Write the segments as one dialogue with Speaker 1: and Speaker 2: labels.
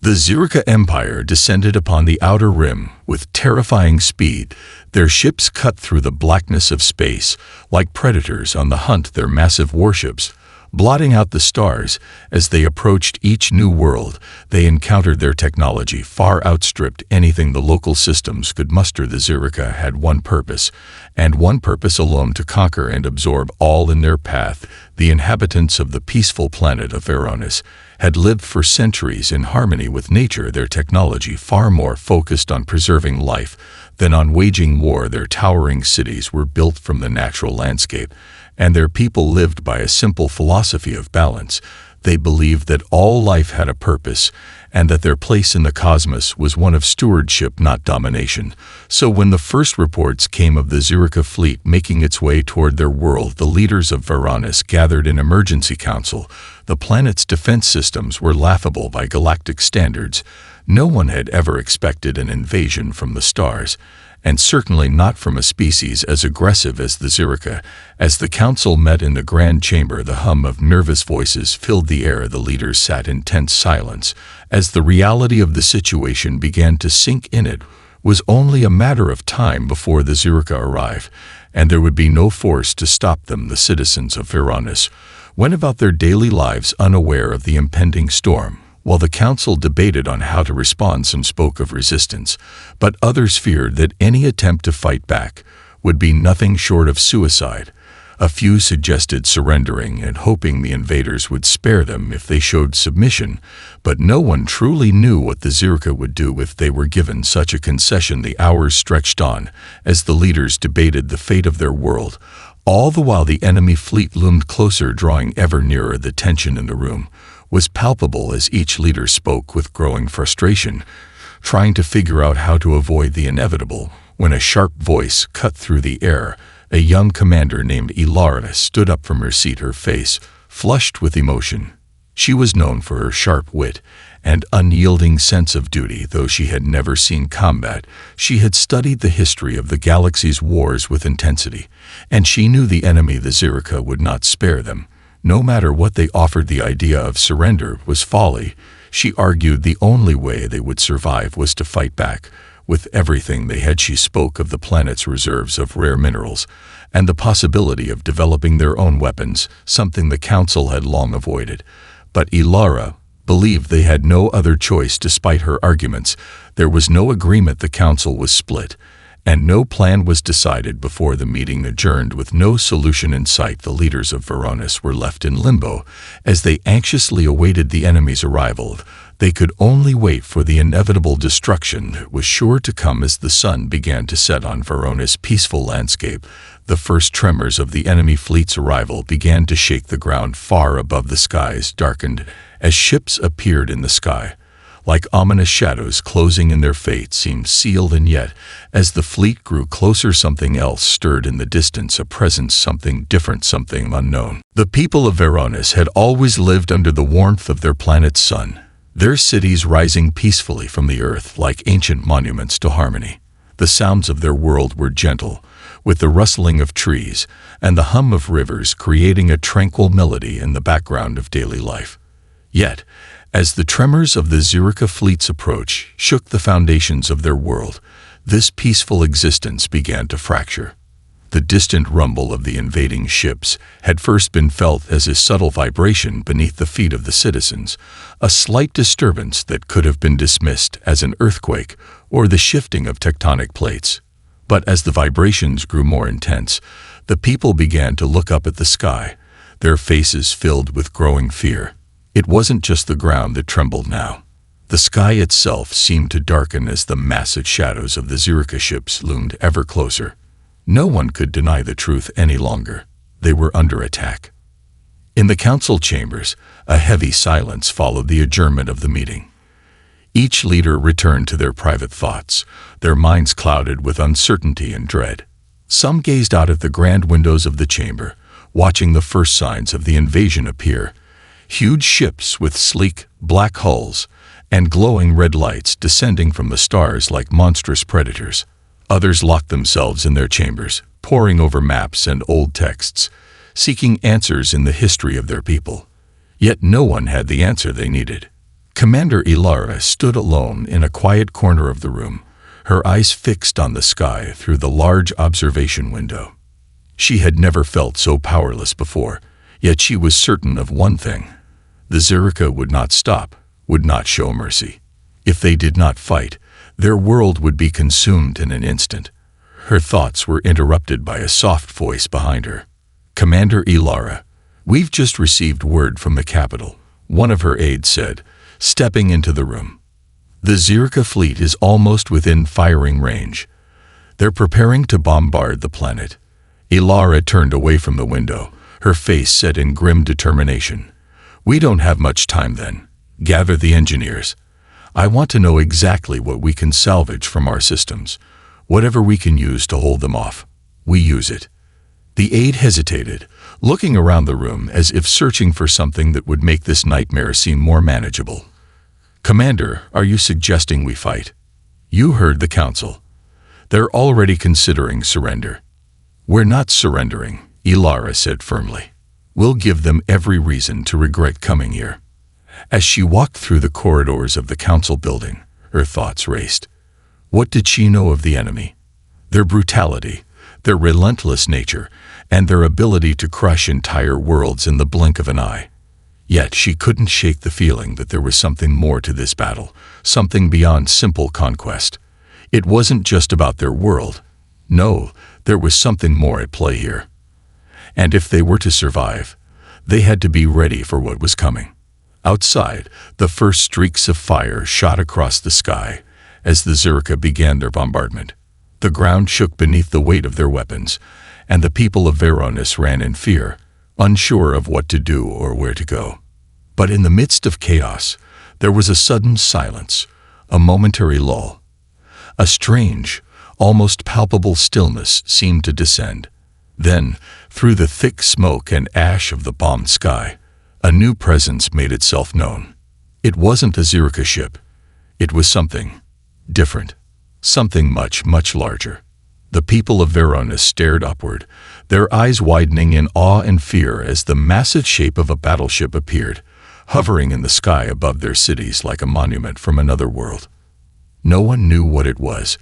Speaker 1: The Zirika Empire descended upon the Outer Rim with terrifying speed. Their ships cut through the blackness of space, like predators on the hunt their massive warships. Blotting out the stars, as they approached each new world, they encountered their technology far outstripped anything the local systems could muster. The Zirika had one purpose, and one purpose alone: to conquer and absorb all in their path. The inhabitants of the peaceful planet of Varonis had lived for centuries in harmony with nature, their technology far more focused on preserving life than on waging war. Their towering cities were built from the natural landscape, and their people lived by a simple philosophy of balance. They believed that all life had a purpose, and that their place in the cosmos was one of stewardship, not domination. So when the first reports came of the Zirika fleet making its way toward their world, the leaders of Varonis gathered an emergency council. The planet's defense systems were laughable by galactic standards. No one had ever expected an invasion from the stars, and certainly not from a species as aggressive as the Zirika. As the council met in the grand chamber, the hum of nervous voices filled the air. The leaders sat in tense silence, as the reality of the situation began to sink in. It was only a matter of time before the Zirika arrived, and there would be no force to stop them. The citizens of Varonis went about their daily lives unaware of the impending storm. While the council debated on how to respond, some spoke of resistance, but others feared that any attempt to fight back would be nothing short of suicide. A few suggested surrendering and hoping the invaders would spare them if they showed submission, but no one truly knew what the Zirika would do if they were given such a concession. The hours stretched on as the leaders debated the fate of their world. All the while the enemy fleet loomed closer, drawing ever nearer. The tension in the room was palpable as each leader spoke with growing frustration, trying to figure out how to avoid the inevitable. When a sharp voice cut through the air, a young commander named Ilara stood up from her seat, her face flushed with emotion. She was known for her sharp wit and unyielding sense of duty. Though she had never seen combat, she had studied the history of the galaxy's wars with intensity, and she knew the enemy, the Zirika, would not spare them. No matter what they offered, the idea of surrender was folly. She argued the only way they would survive was to fight back with everything they had. She spoke of the planet's reserves of rare minerals and the possibility of developing their own weapons, something the council had long avoided. But Ilara believed they had no other choice. Despite her arguments, there was no agreement. The council was split, and no plan was decided before the meeting adjourned. With no solution in sight, the leaders of Varonis were left in limbo as they anxiously awaited the enemy's arrival. They could only wait for the inevitable destruction that was sure to come. As the sun began to set on Varonis' peaceful landscape, the first tremors of the enemy fleet's arrival began to shake the ground. Far above, the skies darkened as ships appeared in the sky, like ominous shadows closing in. Their fate seemed sealed, and yet, as the fleet grew closer, something else stirred in the distance, a presence, something different, something unknown. The people of Varonis had always lived under the warmth of their planet's sun, their cities rising peacefully from the earth like ancient monuments to harmony. The sounds of their world were gentle, with the rustling of trees and the hum of rivers creating a tranquil melody in the background of daily life. Yet, as the tremors of the Zirika fleet's approach shook the foundations of their world, this peaceful existence began to fracture. The distant rumble of the invading ships had first been felt as a subtle vibration beneath the feet of the citizens, a slight disturbance that could have been dismissed as an earthquake or the shifting of tectonic plates. But as the vibrations grew more intense, the people began to look up at the sky, their faces filled with growing fear. It wasn't just the ground that trembled now. The sky itself seemed to darken as the massive shadows of the Zirika ships loomed ever closer. No one could deny the truth any longer. They were under attack. In the council chambers, a heavy silence followed the adjournment of the meeting. Each leader returned to their private thoughts, their minds clouded with uncertainty and dread. Some gazed out at the grand windows of the chamber, watching the first signs of the invasion appear. Huge ships with sleek, black hulls and glowing red lights descending from the stars like monstrous predators. Others locked themselves in their chambers, poring over maps and old texts, seeking answers in the history of their people. Yet no one had the answer they needed. Commander Ilara stood alone in a quiet corner of the room, her eyes fixed on the sky through the large observation window. She had never felt so powerless before, yet she was certain of one thing. The Zirika would not stop, would not show mercy. If they did not fight, their world would be consumed in an instant. Her thoughts were interrupted by a soft voice behind her. "Commander Ilara, we've just received word from the capital," one of her aides said, stepping into the room. "The Zirika fleet is almost within firing range. They're preparing to bombard the planet." Ilara turned away from the window, her face set in grim determination. "We don't have much time then. Gather the engineers. I want to know exactly what we can salvage from our systems. Whatever we can use to hold them off, we use it." The aide hesitated, looking around the room as if searching for something that would make this nightmare seem more manageable. "Commander, are you suggesting we fight?" "You heard the council. They're already considering surrender." "We're not surrendering," Ilara said firmly. "We'll give them every reason to regret coming here." As she walked through the corridors of the council building, her thoughts raced. What did she know of the enemy? Their brutality, their relentless nature, and their ability to crush entire worlds in the blink of an eye. Yet she couldn't shake the feeling that there was something more to this battle, something beyond simple conquest. It wasn't just about their world. No, there was something more at play here. And if they were to survive, they had to be ready for what was coming. Outside, the first streaks of fire shot across the sky as the Zirika began their bombardment. The ground shook beneath the weight of their weapons, and the people of Varonis ran in fear, unsure of what to do or where to go. But in the midst of chaos, there was a sudden silence, a momentary lull. A strange, almost palpable stillness seemed to descend. Then, through the thick smoke and ash of the bombed sky, a new presence made itself known. It wasn't a Zirika ship. It was something different, something much, much larger. The people of Varonis stared upward, their eyes widening in awe and fear as the massive shape of a battleship appeared, hovering in the sky above their cities like a monument from another world. No one knew what it was,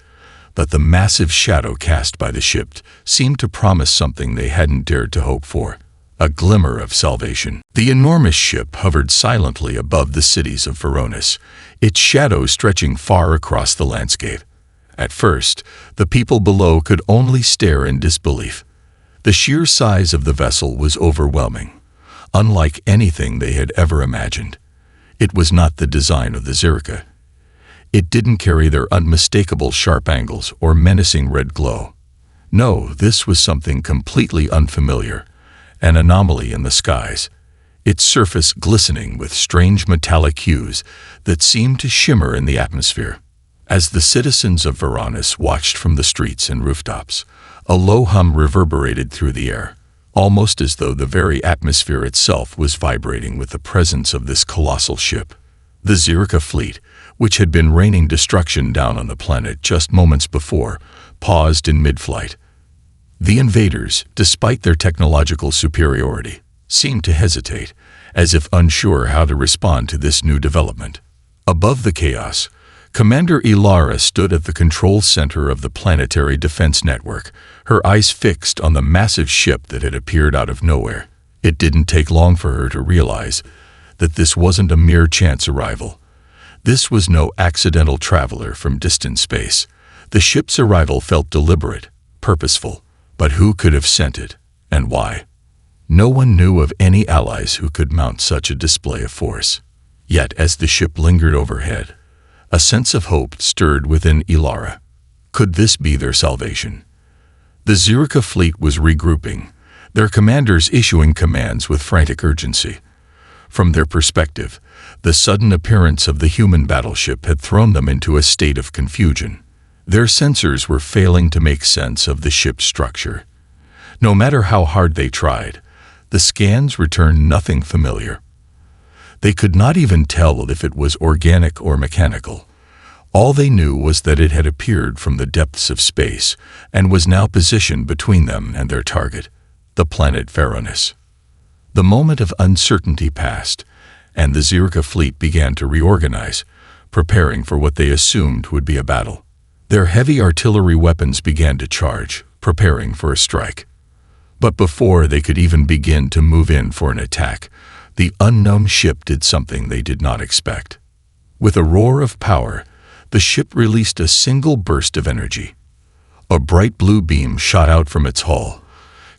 Speaker 1: but the massive shadow cast by the ship seemed to promise something they hadn't dared to hope for. A glimmer of salvation. The enormous ship hovered silently above the cities of Varonis, its shadow stretching far across the landscape. At first, the people below could only stare in disbelief. The sheer size of the vessel was overwhelming, unlike anything they had ever imagined. It was not the design of the Zirika. It didn't carry their unmistakable sharp angles or menacing red glow. No, this was something completely unfamiliar, an anomaly in the skies, its surface glistening with strange metallic hues that seemed to shimmer in the atmosphere. As the citizens of Varonis watched from the streets and rooftops, a low hum reverberated through the air, almost as though the very atmosphere itself was vibrating with the presence of this colossal ship. The Zirika fleet, which had been raining destruction down on the planet just moments before, paused in mid-flight. The invaders, despite their technological superiority, seemed to hesitate, as if unsure how to respond to this new development. Above the chaos, Commander Ilara stood at the control center of the planetary defense network, her eyes fixed on the massive ship that had appeared out of nowhere. It didn't take long for her to realize that this wasn't a mere chance arrival. This was no accidental traveler from distant space. The ship's arrival felt deliberate, purposeful. But who could have sent it, and why? No one knew of any allies who could mount such a display of force. Yet as the ship lingered overhead, a sense of hope stirred within Ilara. Could this be their salvation? The Zirika fleet was regrouping, their commanders issuing commands with frantic urgency. From their perspective, the sudden appearance of the human battleship had thrown them into a state of confusion. Their sensors were failing to make sense of the ship's structure. No matter how hard they tried, the scans returned nothing familiar. They could not even tell if it was organic or mechanical. All they knew was that it had appeared from the depths of space and was now positioned between them and their target, the planet Varonis. The moment of uncertainty passed, and the Zirka fleet began to reorganize, preparing for what they assumed would be a battle. Their heavy artillery weapons began to charge, preparing for a strike. But before they could even begin to move in for an attack, the unknown ship did something they did not expect. With a roar of power, the ship released a single burst of energy. A bright blue beam shot out from its hull,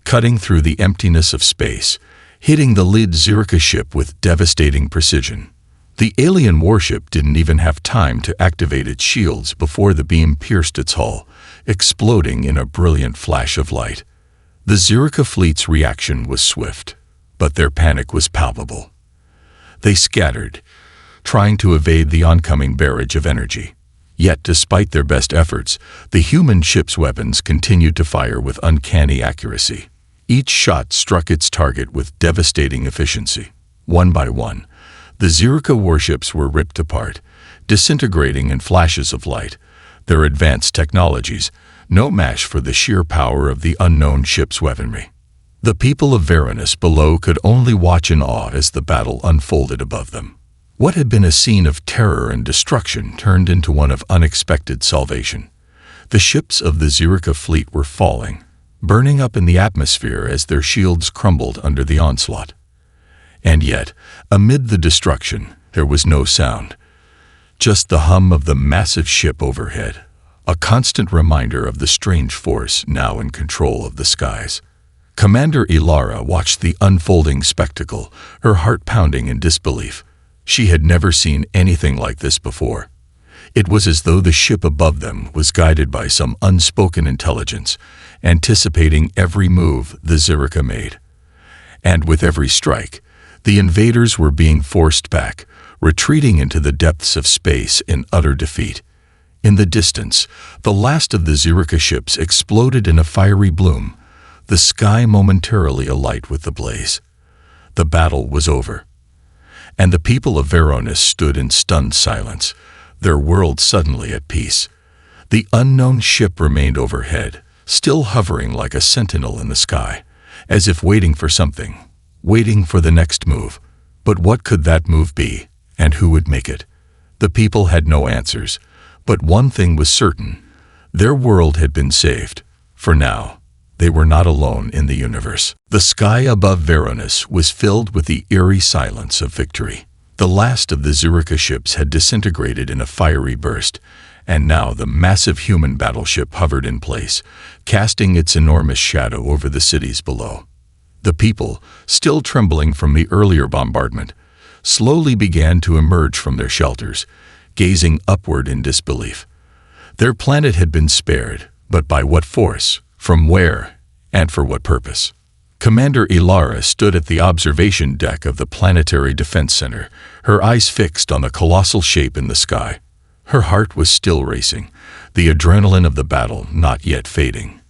Speaker 1: cutting through the emptiness of space, hitting the lead Zirka ship with devastating precision. The alien warship didn't even have time to activate its shields before the beam pierced its hull, exploding in a brilliant flash of light. The Zirka fleet's reaction was swift, but their panic was palpable. They scattered, trying to evade the oncoming barrage of energy. Yet, despite their best efforts, the human ship's weapons continued to fire with uncanny accuracy. Each shot struck its target with devastating efficiency. One by one, the Zirka warships were ripped apart, disintegrating in flashes of light, their advanced technologies no match for the sheer power of the unknown ship's weaponry. The people of Varanus below could only watch in awe as the battle unfolded above them. What had been a scene of terror and destruction turned into one of unexpected salvation. The ships of the Zirka fleet were falling, burning up in the atmosphere as their shields crumbled under the onslaught. And yet, amid the destruction, there was no sound. Just the hum of the massive ship overhead, a constant reminder of the strange force now in control of the skies. Commander Ilara watched the unfolding spectacle, her heart pounding in disbelief. She had never seen anything like this before. It was as though the ship above them was guided by some unspoken intelligence, anticipating every move the Zirka made. And with every strike, the invaders were being forced back, retreating into the depths of space in utter defeat. In the distance, the last of the Zirka ships exploded in a fiery bloom, the sky momentarily alight with the blaze. The battle was over, and the people of Varanus stood in stunned silence, their world suddenly at peace. The unknown ship remained overhead, still hovering like a sentinel in the sky, as if waiting for something, waiting for the next move. But what could that move be, and who would make it? The people had no answers, but one thing was certain: their world had been saved. For now, they were not alone in the universe. The sky above Varanus was filled with the eerie silence of victory. The last of the Zirka ships had disintegrated in a fiery burst, and now the massive human battleship hovered in place, casting its enormous shadow over the cities below. The people, still trembling from the earlier bombardment, slowly began to emerge from their shelters, gazing upward in disbelief. Their planet had been spared, but by what force, from where, and for what purpose? Commander Ilara stood at the observation deck of the Planetary Defense Center, her eyes fixed on the colossal shape in the sky. Her heart was still racing, the adrenaline of the battle not yet fading.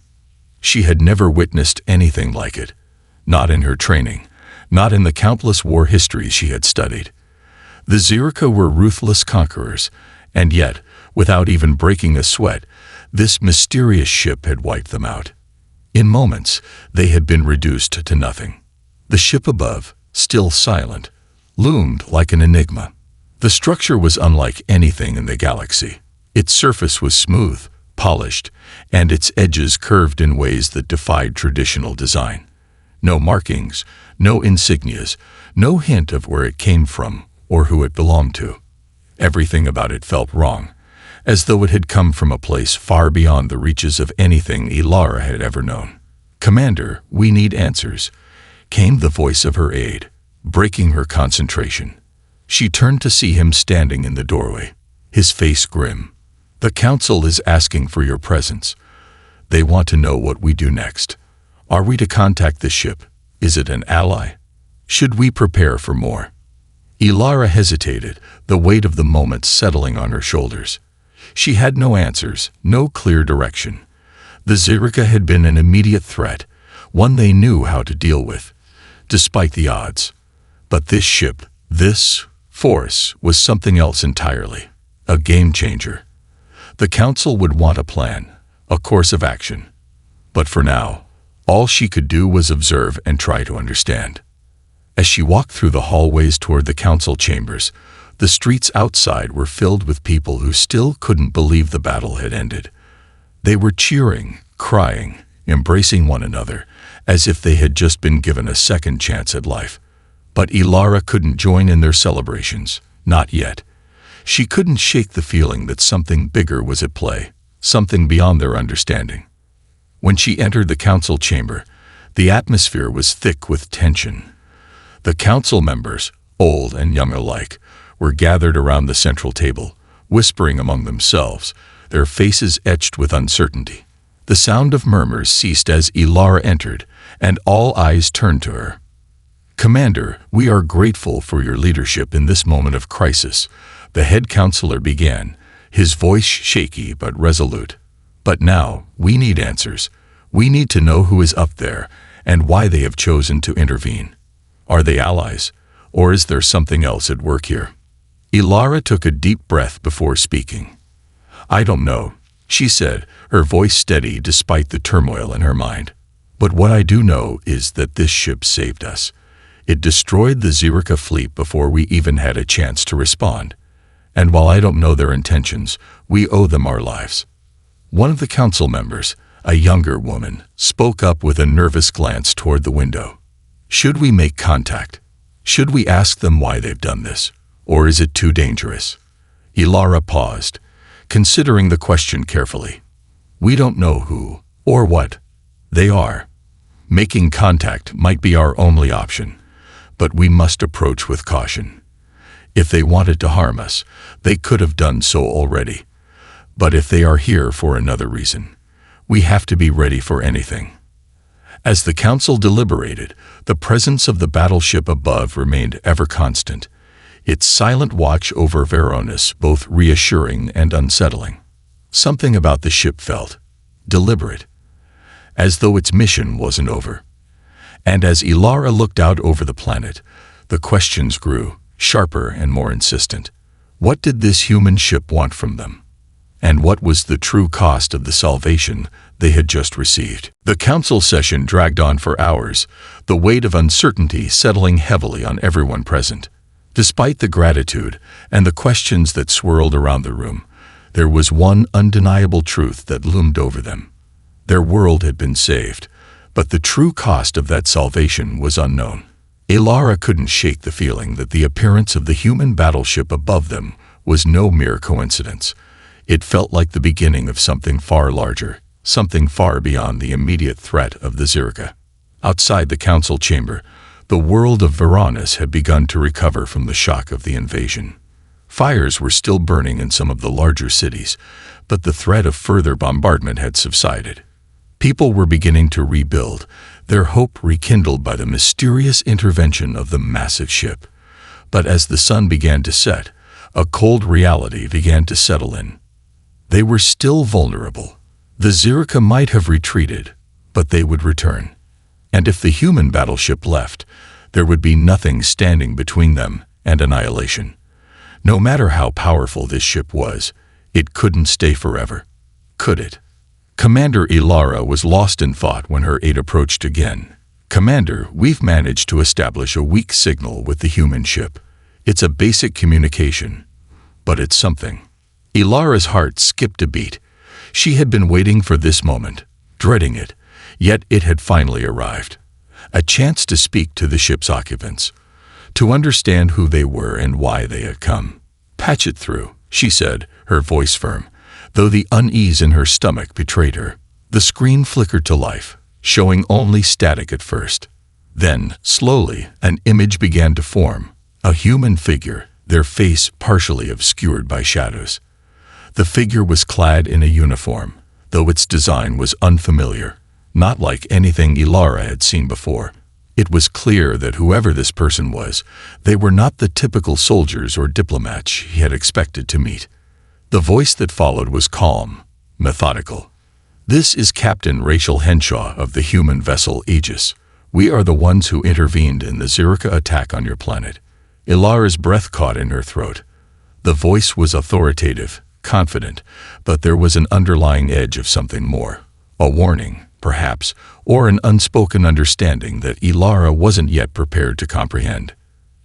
Speaker 1: She had never witnessed anything like it, not in her training, not in the countless war histories she had studied. The Zirka were ruthless conquerors, and yet, without even breaking a sweat, this mysterious ship had wiped them out. In moments, they had been reduced to nothing. The ship above, still silent, loomed like an enigma. The structure was unlike anything in the galaxy. Its surface was smooth, polished, and its edges curved in ways that defied traditional design. No markings, no insignias, no hint of where it came from or who it belonged to. Everything about it felt wrong, as though it had come from a place far beyond the reaches of anything Ilara had ever known. "Commander, we need answers," came the voice of her aide, breaking her concentration. She turned to see him standing in the doorway, his face grim. "The Council is asking for your presence. They want to know what we do next. Are we to contact the ship? Is it an ally? Should we prepare for more?" Ilara hesitated, the weight of the moment settling on her shoulders. She had no answers, no clear direction. The Zirka had been an immediate threat, one they knew how to deal with, despite the odds. But this ship, this force, was something else entirely, a game changer. The Council would want a plan, a course of action. But for now, all she could do was observe and try to understand. As she walked through the hallways toward the council chambers, the streets outside were filled with people who still couldn't believe the battle had ended. They were cheering, crying, embracing one another, as if they had just been given a second chance at life. But Ilara couldn't join in their celebrations, not yet. She couldn't shake the feeling that something bigger was at play, something beyond their understanding. When she entered the council chamber, the atmosphere was thick with tension. The council members, old and young alike, were gathered around the central table, whispering among themselves, their faces etched with uncertainty. The sound of murmurs ceased as Ilara entered, and all eyes turned to her. "Commander, we are grateful for your leadership in this moment of crisis," the head counselor began, his voice shaky but resolute. "But now, we need answers. We need to know who is up there, and why they have chosen to intervene. Are they allies, or is there something else at work here?" Ilara took a deep breath before speaking. "I don't know," she said, her voice steady despite the turmoil in her mind. "But what I do know is that this ship saved us. It destroyed the Zirika fleet before we even had a chance to respond. And while I don't know their intentions, we owe them our lives." One of the council members, a younger woman, spoke up with a nervous glance toward the window. "Should we make contact? Should we ask them why they've done this? Or is it too dangerous?" Ilara paused, considering the question carefully. "We don't know who, or what, they are. Making contact might be our only option, but we must approach with caution. If they wanted to harm us, they could have done so already. But if they are here for another reason, we have to be ready for anything." As the council deliberated, the presence of the battleship above remained ever constant, its silent watch over Veronis both reassuring and unsettling. Something about the ship felt deliberate, as though its mission wasn't over. And as Ilara looked out over the planet, the questions grew, sharper and more insistent. What did this human ship want from them? And what was the true cost of the salvation they had just received? The council session dragged on for hours, the weight of uncertainty settling heavily on everyone present. Despite the gratitude and the questions that swirled around the room, there was one undeniable truth that loomed over them. Their world had been saved, but the true cost of that salvation was unknown. Ilara couldn't shake the feeling that the appearance of the human battleship above them was no mere coincidence. It felt like the beginning of something far larger, something far beyond the immediate threat of the Zirika. Outside the council chamber, the world of Veronis had begun to recover from the shock of the invasion. Fires were still burning in some of the larger cities, but the threat of further bombardment had subsided. People were beginning to rebuild, their hope rekindled by the mysterious intervention of the massive ship. But as the sun began to set, a cold reality began to settle in. They were still vulnerable. The Zirika might have retreated, but they would return. And if the human battleship left, there would be nothing standing between them and annihilation. No matter how powerful this ship was, it couldn't stay forever, could it? Commander Ilara was lost in thought when her aide approached again. "Commander, we've managed to establish a weak signal with the human ship. It's a basic communication, but it's something." Ilara's heart skipped a beat. She had been waiting for this moment, dreading it, yet it had finally arrived. A chance to speak to the ship's occupants, to understand who they were and why they had come. "Patch it through," she said, her voice firm, though the unease in her stomach betrayed her. The screen flickered to life, showing only static at first. Then, slowly, an image began to form, a human figure, their face partially obscured by shadows. The figure was clad in a uniform, though its design was unfamiliar, not like anything Ilara had seen before. It was clear that whoever this person was, they were not the typical soldiers or diplomats she had expected to meet. The voice that followed was calm, methodical. "This is Captain Rachel Henshaw of the human vessel Aegis. We are the ones who intervened in the Zirika attack on your planet." Ilara's breath caught in her throat. The voice was authoritative, confident, but there was an underlying edge of something more. A warning, perhaps, or an unspoken understanding that Ilara wasn't yet prepared to comprehend.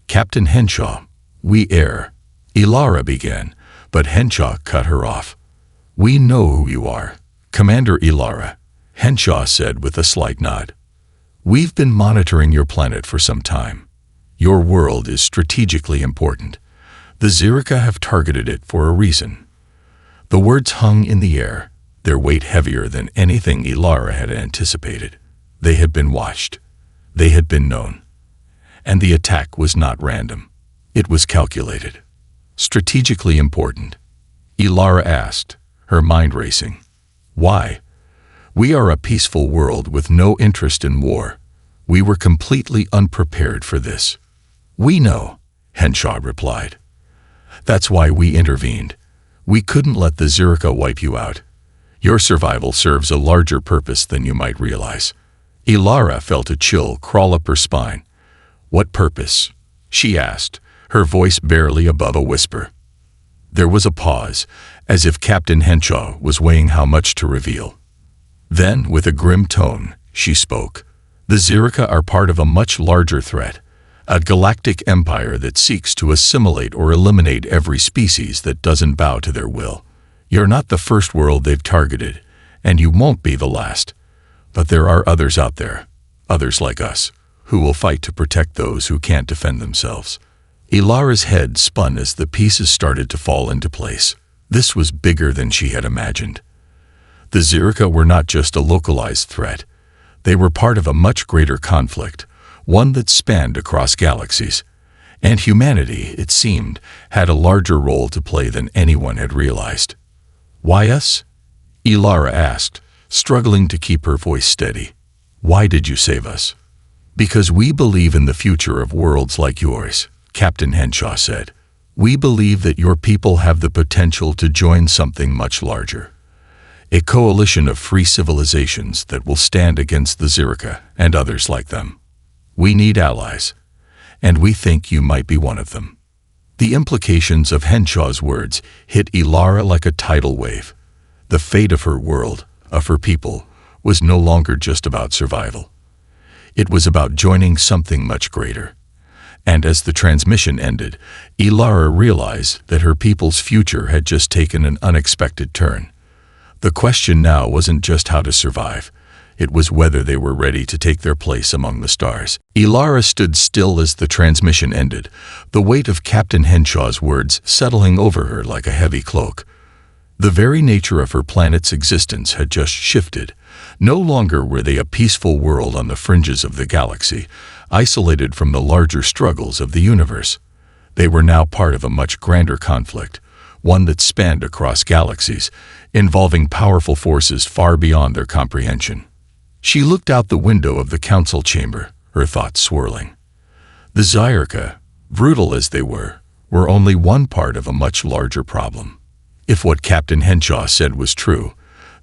Speaker 1: "Captain Henshaw, we err," Ilara began, but Henshaw cut her off. "We know who you are, Commander Ilara," Henshaw said with a slight nod. "We've been monitoring your planet for some time. Your world is strategically important. The Zirika have targeted it for a reason." The words hung in the air, their weight heavier than anything Ilara had anticipated. They had been watched. They had been known. And the attack was not random. It was calculated. Strategically important. Ilara asked, her mind racing. "Why? We are a peaceful world with no interest in war. We were completely unprepared for this." "We know," Henshaw replied. "That's why we intervened. We couldn't let the Zirika wipe you out. Your survival serves a larger purpose than you might realize." Ilara felt a chill crawl up her spine. "What purpose?" she asked, her voice barely above a whisper. There was a pause, as if Captain Henshaw was weighing how much to reveal. Then, with a grim tone, she spoke. "The Zirika are part of a much larger threat, a galactic empire that seeks to assimilate or eliminate every species that doesn't bow to their will. You're not the first world they've targeted, and you won't be the last. But there are others out there, others like us, who will fight to protect those who can't defend themselves." Ilara's head spun as the pieces started to fall into place. This was bigger than she had imagined. The Zirika were not just a localized threat. They were part of a much greater conflict, one that spanned across galaxies. And humanity, it seemed, had a larger role to play than anyone had realized. "Why us?" Ilara asked, struggling to keep her voice steady. "Why did you save us?" "Because we believe in the future of worlds like yours," Captain Henshaw said. "We believe that your people have the potential to join something much larger. A coalition of free civilizations that will stand against the Zirika and others like them. We need allies, and we think you might be one of them." The implications of Henshaw's words hit Ilara like a tidal wave. The fate of her world, of her people, was no longer just about survival. It was about joining something much greater. And as the transmission ended, Ilara realized that her people's future had just taken an unexpected turn. The question now wasn't just how to survive. It was whether they were ready to take their place among the stars. Ilara stood still as the transmission ended, the weight of Captain Henshaw's words settling over her like a heavy cloak. The very nature of her planet's existence had just shifted. No longer were they a peaceful world on the fringes of the galaxy, isolated from the larger struggles of the universe. They were now part of a much grander conflict, one that spanned across galaxies, involving powerful forces far beyond their comprehension. She looked out the window of the council chamber, her thoughts swirling. The Zirika, brutal as they were only one part of a much larger problem. If what Captain Henshaw said was true,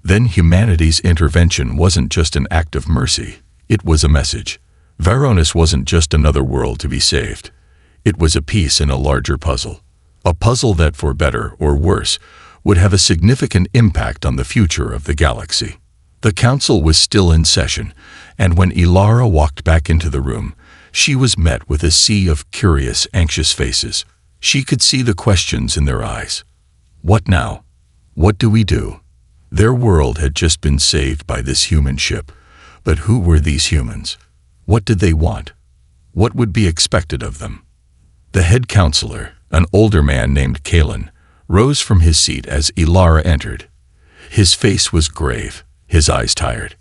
Speaker 1: then humanity's intervention wasn't just an act of mercy, it was a message. Varonis wasn't just another world to be saved. It was a piece in a larger puzzle. A puzzle that, for better or worse, would have a significant impact on the future of the galaxy. The council was still in session, and when Ilara walked back into the room, she was met with a sea of curious, anxious faces. She could see the questions in their eyes. What now? What do we do? Their world had just been saved by this human ship. But who were these humans? What did they want? What would be expected of them? The head counselor, an older man named Kalen, rose from his seat as Ilara entered. His face was grave, his eyes tired.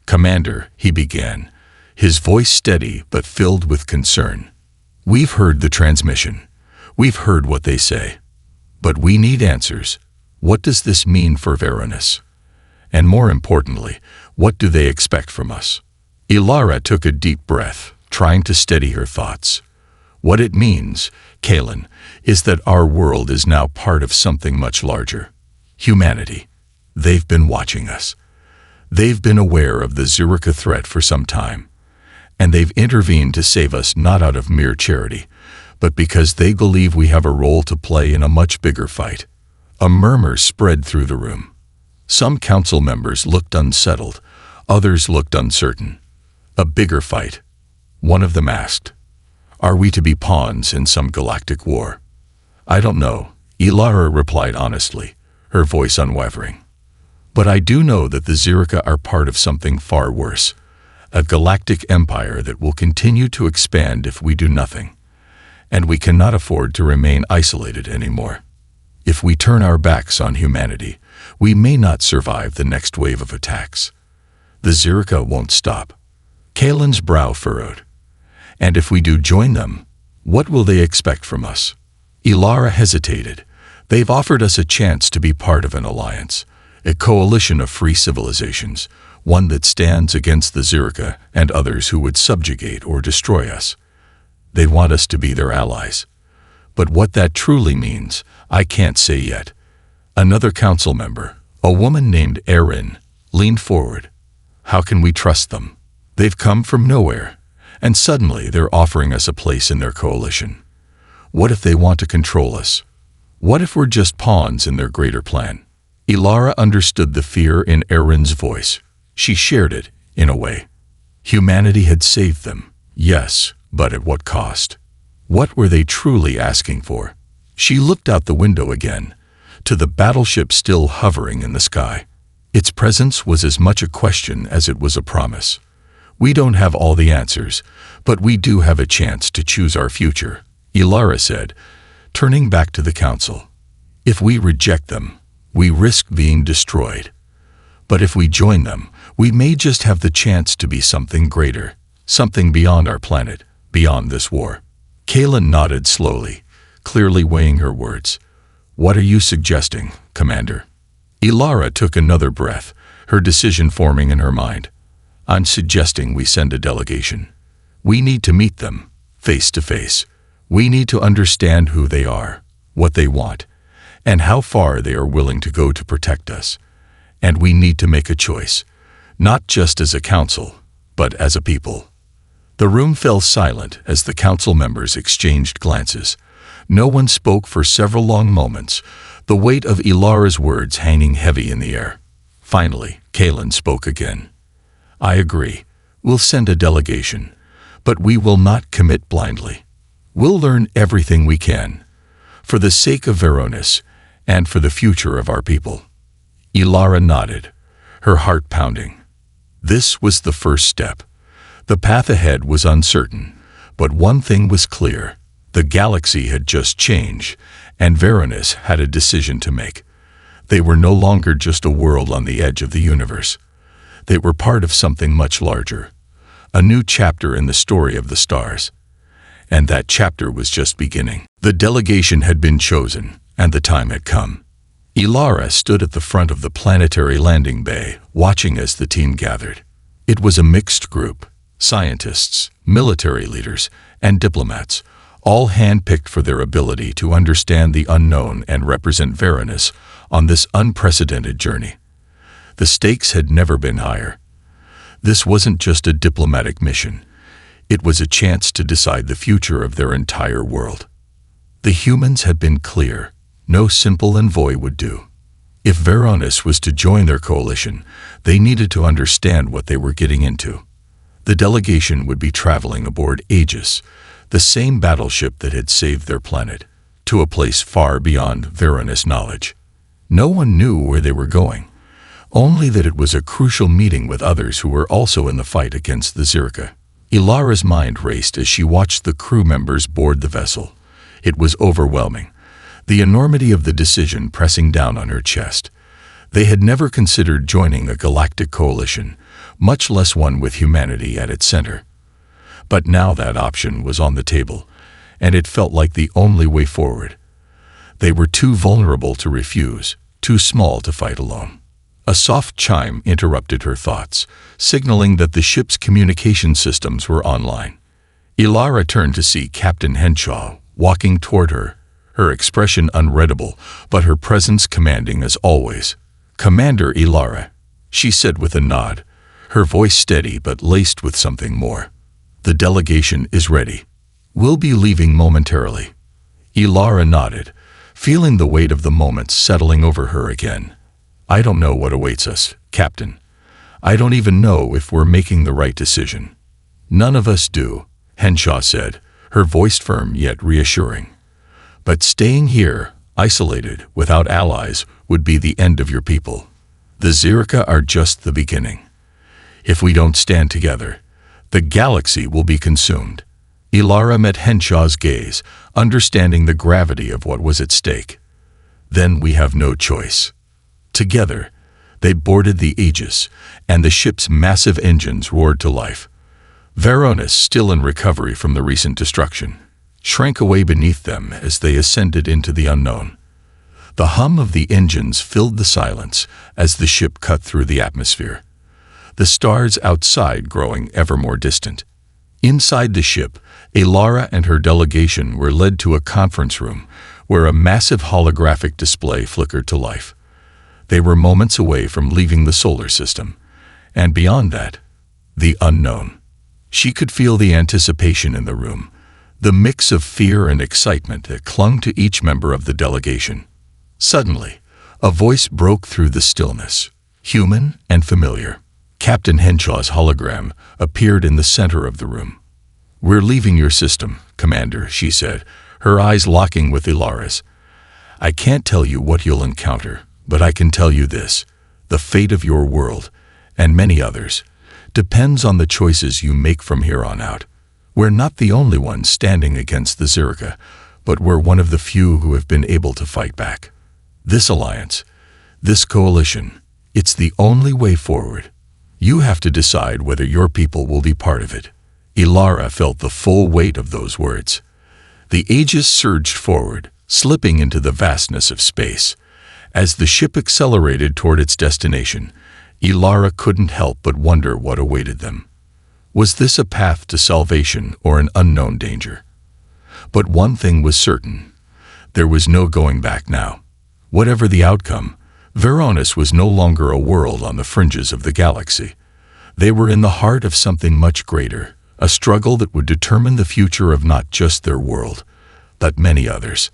Speaker 1: "Commander," he began, his voice steady but filled with concern. "We've heard the transmission. We've heard what they say. But we need answers. What does this mean for Varonis? And more importantly, what do they expect from us?" Ilara took a deep breath, trying to steady her thoughts. "What it means, Kalen, is that our world is now part of something much larger. Humanity. They've been watching us. They've been aware of the Zirika threat for some time. And they've intervened to save us not out of mere charity, but because they believe we have a role to play in a much bigger fight." A murmur spread through the room. Some council members looked unsettled, Others looked uncertain. A bigger fight. One of them asked, "Are we to be pawns in some galactic war?" "I don't know," Ilara replied honestly, her voice unwavering. "But I do know that the Zirika are part of something far worse, a galactic empire that will continue to expand if we do nothing. And we cannot afford to remain isolated anymore. If we turn our backs on humanity, we may not survive the next wave of attacks. The Zirika won't stop." Kalen's brow furrowed. "And if we do join them, what will they expect from us?" Ilara hesitated. "They've offered us a chance to be part of an alliance, a coalition of free civilizations, one that stands against the Zirika and others who would subjugate or destroy us. They want us to be their allies. But what that truly means, I can't say yet." Another council member, a woman named Erin, leaned forward. "How can we trust them? They've come from nowhere, and suddenly they're offering us a place in their coalition. What if they want to control us? What if we're just pawns in their greater plan?" Ilara understood the fear in Erin's voice. She shared it, in a way. Humanity had saved them, yes, but at what cost? What were they truly asking for? She looked out the window again, to the battleship still hovering in the sky. Its presence was as much a question as it was a promise. "We don't have all the answers, but we do have a chance to choose our future," Ilara said, turning back to the council. "If we reject them, we risk being destroyed. But if we join them, we may just have the chance to be something greater, something beyond our planet, beyond this war." Kalen nodded slowly, clearly weighing her words. "What are you suggesting, Commander?" Ilara took another breath, her decision forming in her mind. "I'm suggesting we send a delegation. We need to meet them, face to face. We need to understand who they are, what they want, and how far they are willing to go to protect us. And we need to make a choice, not just as a council, but as a people." The room fell silent as the council members exchanged glances. No one spoke for several long moments, the weight of Ilara's words hanging heavy in the air. Finally, Kalen spoke again. "I agree. We'll send a delegation, but we will not commit blindly. We'll learn everything we can, for the sake of Veronis and for the future of our people." Ilara nodded, her heart pounding. This was the first step. The path ahead was uncertain, but one thing was clear. The galaxy had just changed, and Veronis had a decision to make. They were no longer just a world on the edge of the universe. They were part of something much larger, a new chapter in the story of the stars. And that chapter was just beginning. The delegation had been chosen, and the time had come. Ilara stood at the front of the planetary landing bay, watching as the team gathered. It was a mixed group. Scientists, military leaders, and diplomats, all handpicked for their ability to understand the unknown and represent Veronis on this unprecedented journey. The stakes had never been higher. This wasn't just a diplomatic mission. It was a chance to decide the future of their entire world. The humans had been clear. No simple envoy would do. If Veronis was to join their coalition, they needed to understand what they were getting into. The delegation would be traveling aboard Aegis, the same battleship that had saved their planet, to a place far beyond Veronis knowledge. No one knew where they were going, only that it was a crucial meeting with others who were also in the fight against the Zirika. Ilara's mind raced as she watched the crew members board the vessel. It was overwhelming, the enormity of the decision pressing down on her chest. They had never considered joining a galactic coalition, much less one with humanity at its center. But now that option was on the table, and it felt like the only way forward. They were too vulnerable to refuse, too small to fight alone. A soft chime interrupted her thoughts, signaling that the ship's communication systems were online. Ilara turned to see Captain Henshaw walking toward her, her expression unreadable, but her presence commanding as always. "Commander Ilara," she said with a nod, her voice steady but laced with something more. "The delegation is ready. We'll be leaving momentarily." Ilara nodded, feeling the weight of the moments settling over her again. "I don't know what awaits us, Captain. I don't even know if we're making the right decision." "None of us do," Henshaw said, her voice firm yet reassuring. "But staying here, isolated, without allies, would be the end of your people. The Zirka are just the beginning. If we don't stand together, the galaxy will be consumed." Ilara met Henshaw's gaze, understanding the gravity of what was at stake. "Then we have no choice." Together, they boarded the Aegis, and the ship's massive engines roared to life. Varonis, still in recovery from the recent destruction, shrank away beneath them as they ascended into the unknown. The hum of the engines filled the silence as the ship cut through the atmosphere, the stars outside growing ever more distant. Inside the ship, Ilara and her delegation were led to a conference room where a massive holographic display flickered to life. They were moments away from leaving the solar system, and beyond that, the unknown. She could feel the anticipation in the room, the mix of fear and excitement that clung to each member of the delegation. Suddenly, a voice broke through the stillness, human and familiar. Captain Henshaw's hologram appeared in the center of the room. "We're leaving your system, Commander," she said, her eyes locking with Ilara's. "I can't tell you what you'll encounter, but I can tell you this: the fate of your world, and many others, depends on the choices you make from here on out. We're not the only ones standing against the Zirka, but we're one of the few who have been able to fight back. This alliance, this coalition, it's the only way forward. You have to decide whether your people will be part of it." Ilara felt the full weight of those words. The Aegis surged forward, slipping into the vastness of space. As the ship accelerated toward its destination, Ilara couldn't help but wonder what awaited them. Was this a path to salvation or an unknown danger? But one thing was certain: there was no going back now. Whatever the outcome, Varonis was no longer a world on the fringes of the galaxy. They were in the heart of something much greater, a struggle that would determine the future of not just their world, but many others.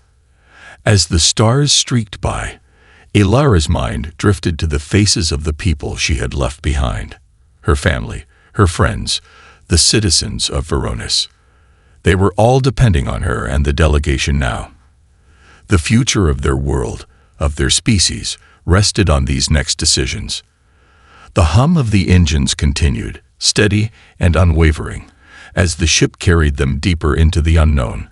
Speaker 1: As the stars streaked by, Ilara's mind drifted to the faces of the people she had left behind. Her family, her friends, the citizens of Varonis. They were all depending on her and the delegation now. The future of their world, of their species, rested on these next decisions. The hum of the engines continued, steady and unwavering, as the ship carried them deeper into the unknown,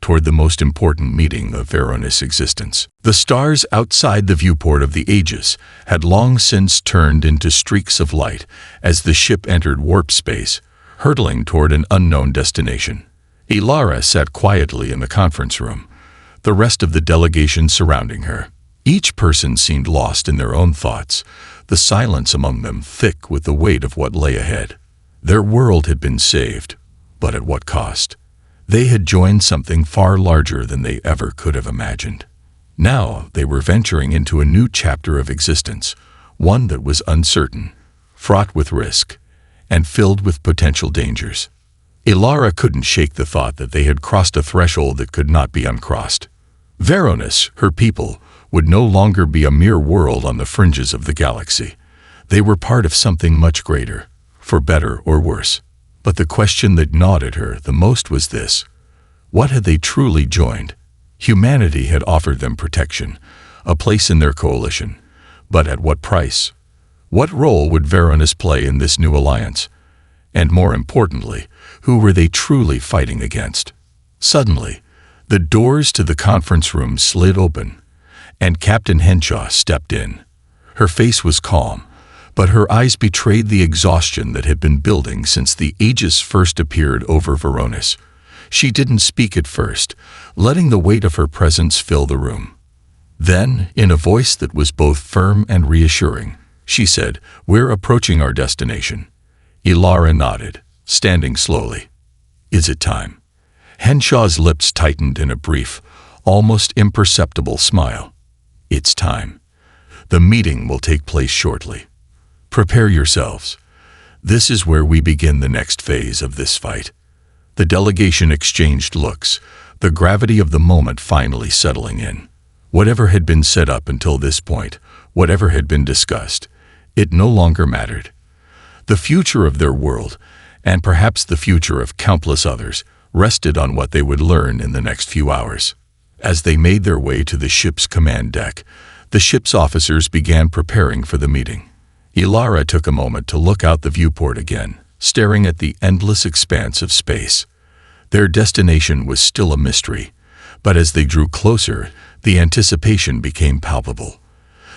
Speaker 1: toward the most important meeting of Varonis' existence. The stars outside the viewport of the Aegis had long since turned into streaks of light as the ship entered warp space, hurtling toward an unknown destination. Ilara sat quietly in the conference room, the rest of the delegation surrounding her. Each person seemed lost in their own thoughts, the silence among them thick with the weight of what lay ahead. Their world had been saved, but at what cost? They had joined something far larger than they ever could have imagined. Now they were venturing into a new chapter of existence, one that was uncertain, fraught with risk, and filled with potential dangers. Ilara couldn't shake the thought that they had crossed a threshold that could not be uncrossed. Varonis, her people, would no longer be a mere world on the fringes of the galaxy. They were part of something much greater, for better or worse. But the question that gnawed at her the most was this: what had they truly joined? Humanity had offered them protection, a place in their coalition, but at what price? What role would Varonis play in this new alliance? And more importantly, who were they truly fighting against? Suddenly, the doors to the conference room slid open, and Captain Henshaw stepped in. Her face was calm, but her eyes betrayed the exhaustion that had been building since the Aegis first appeared over Varonis. She didn't speak at first, letting the weight of her presence fill the room. Then, in a voice that was both firm and reassuring, she said, "We're approaching our destination." Ilara nodded, standing slowly. "Is it time?" Henshaw's lips tightened in a brief, almost imperceptible smile. "It's time. The meeting will take place shortly. Prepare yourselves. This is where we begin the next phase of this fight." The delegation exchanged looks, the gravity of the moment finally settling in. Whatever had been set up until this point, whatever had been discussed, it no longer mattered. The future of their world, and perhaps the future of countless others, rested on what they would learn in the next few hours. As they made their way to the ship's command deck, the ship's officers began preparing for the meeting. Ilara took a moment to look out the viewport again, staring at the endless expanse of space. Their destination was still a mystery, but as they drew closer, the anticipation became palpable.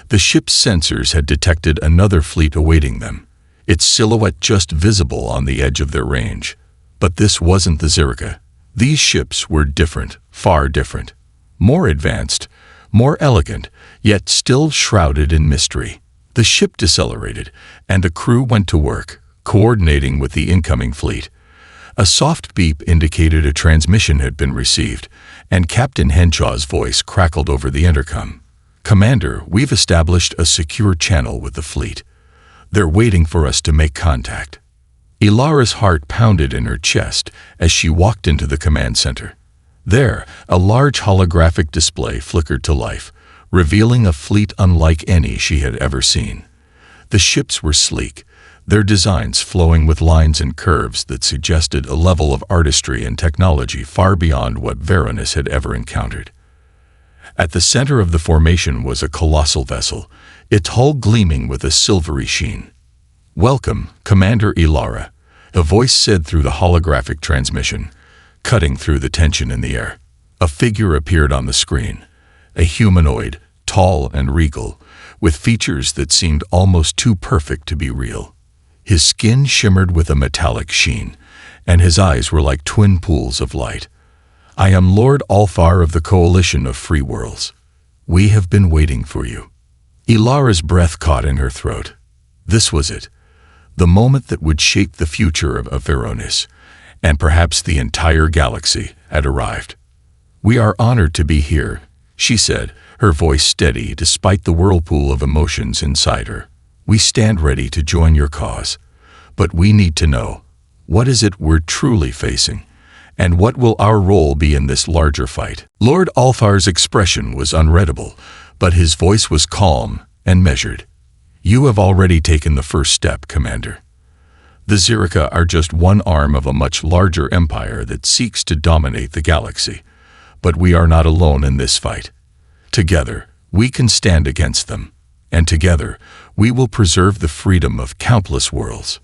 Speaker 1: The ship's sensors had detected another fleet awaiting them, its silhouette just visible on the edge of their range. But this wasn't the Zirka. These ships were different, far different. More advanced, more elegant, yet still shrouded in mystery. The ship decelerated, and the crew went to work, coordinating with the incoming fleet. A soft beep indicated a transmission had been received, and Captain Henshaw's voice crackled over the intercom. "Commander, we've established a secure channel with the fleet. They're waiting for us to make contact." Ilara's heart pounded in her chest as she walked into the command center. There, a large holographic display flickered to life, revealing a fleet unlike any she had ever seen. The ships were sleek, their designs flowing with lines and curves that suggested a level of artistry and technology far beyond what Varanus had ever encountered. At the center of the formation was a colossal vessel, its hull gleaming with a silvery sheen. "Welcome, Commander Ilara," a voice said through the holographic transmission, cutting through the tension in the air. A figure appeared on the screen, a humanoid, tall and regal, with features that seemed almost too perfect to be real. His skin shimmered with a metallic sheen, and his eyes were like twin pools of light. "I am Lord Alfar of the Coalition of Free Worlds. We have been waiting for you." Ilara's breath caught in her throat. This was it, the moment that would shape the future of Varanus, and perhaps the entire galaxy, had arrived. "We are honored to be here," she said, her voice steady despite the whirlpool of emotions inside her. "We stand ready to join your cause, but we need to know, what is it we're truly facing, and what will our role be in this larger fight?" Lord Alfar's expression was unreadable, but his voice was calm and measured. "You have already taken the first step, Commander. The Zirka are just one arm of a much larger empire that seeks to dominate the galaxy. But we are not alone in this fight. Together, we can stand against them, and together, we will preserve the freedom of countless worlds."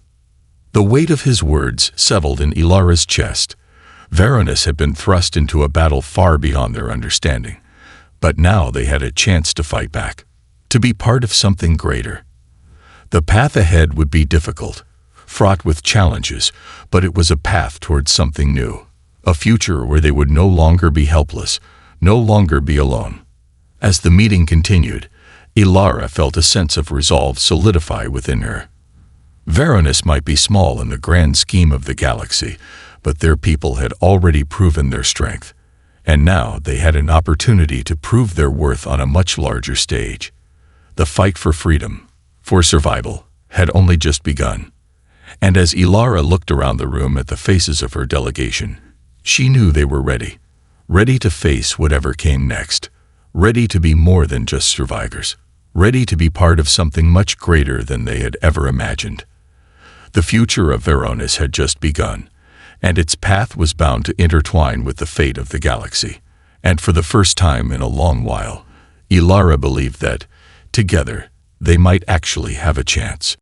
Speaker 1: The weight of his words settled in Ilara's chest. Varanus had been thrust into a battle far beyond their understanding, but now they had a chance to fight back, to be part of something greater. The path ahead would be difficult, fraught with challenges, but it was a path towards something new, a future where they would no longer be helpless, no longer be alone. As the meeting continued, Ilara felt a sense of resolve solidify within her. Varanus might be small in the grand scheme of the galaxy, but their people had already proven their strength, and now they had an opportunity to prove their worth on a much larger stage. The fight for freedom, for survival, had only just begun. And as Ilara looked around the room at the faces of her delegation, she knew they were ready, ready to face whatever came next, ready to be more than just survivors, ready to be part of something much greater than they had ever imagined. The future of Varanus had just begun, and its path was bound to intertwine with the fate of the galaxy. And for the first time in a long while, Ilara believed that, together, they might actually have a chance.